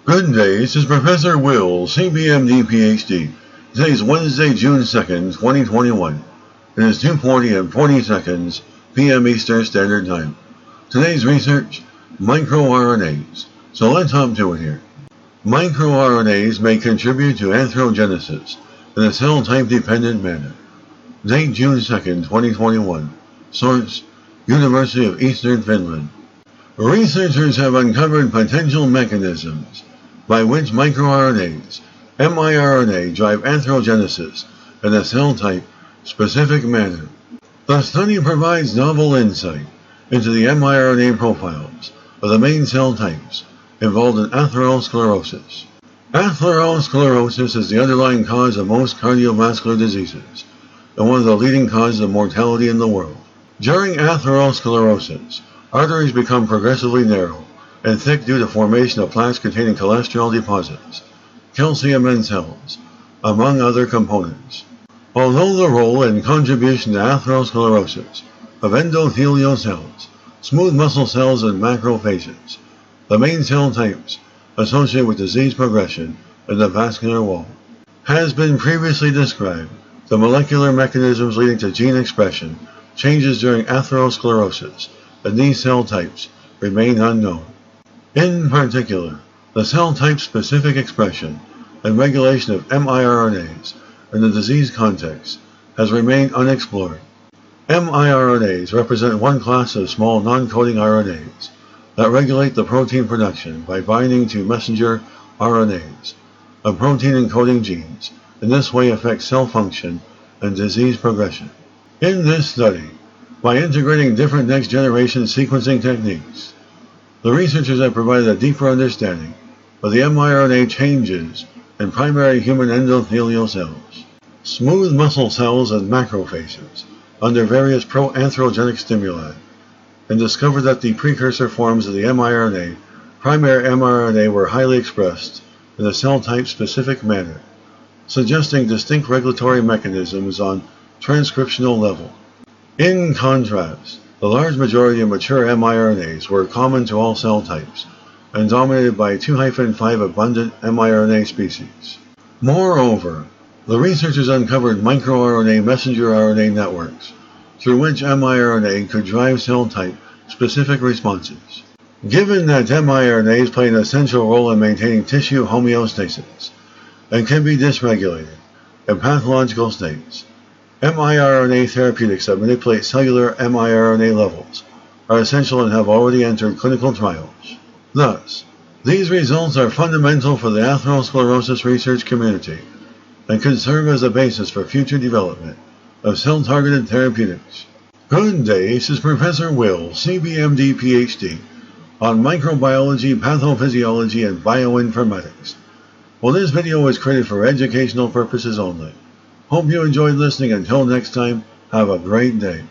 Good day, this is Professor Will, CBMD PhD. Today is Wednesday, June 2nd, 2021. It is 2:40 and 40 seconds p.m. Eastern Standard Time. Today's research, microRNAs. So let's hop to it here. MicroRNAs may contribute to anthrogenesis in a cell-type dependent manner. Date June 2nd, 2021. Source, University of Eastern Finland. Researchers have uncovered potential mechanisms by which microRNAs, miRNA, drive anthrogenesis in a cell-type specific manner. The study provides novel insight into the miRNA profiles of the main cell types involved in atherosclerosis. Atherosclerosis is the underlying cause of most cardiovascular diseases and one of the leading causes of mortality in the world. During atherosclerosis, arteries become progressively narrow and thick due to formation of plaques containing cholesterol deposits, calcium and cells, among other components. Although the role and contribution to atherosclerosis of endothelial cells, smooth muscle cells, and macrophages, the main cell types associated with disease progression in the vascular wall, has been previously described, the molecular mechanisms leading to gene expression changes during atherosclerosis in these cell types remain unknown. In particular, the cell type specific expression and regulation of miRNAs in the disease context has remained unexplored. miRNAs represent one class of small non-coding RNAs that regulate the protein production by binding to messenger RNAs of protein encoding genes, and this way affect cell function and disease progression. In this study, by integrating different next-generation sequencing techniques, the researchers have provided a deeper understanding of the miRNA changes in primary human endothelial cells, smooth muscle cells, and macrophages under various pro-atherogenic stimuli, and discovered that the precursor forms of the miRNA, primary mRNA, were highly expressed in a cell-type specific manner, suggesting distinct regulatory mechanisms on transcriptional level. In contrast, the large majority of mature miRNAs were common to all cell types and dominated by 2-5 abundant miRNA species. Moreover, the researchers uncovered microRNA messenger RNA networks through which miRNA could drive cell type specific responses. Given that miRNAs play an essential role in maintaining tissue homeostasis and can be dysregulated in pathological states, miRNA therapeutics that manipulate cellular miRNA levels are essential and have already entered clinical trials. Thus, these results are fundamental for the atherosclerosis research community and could serve as a basis for future development of cell-targeted therapeutics. Good day, this is Professor Will, CBMD PhD, on microbiology, pathophysiology, and bioinformatics. Well, this video was created for educational purposes only. Hope you enjoyed listening. Until next time, have a great day.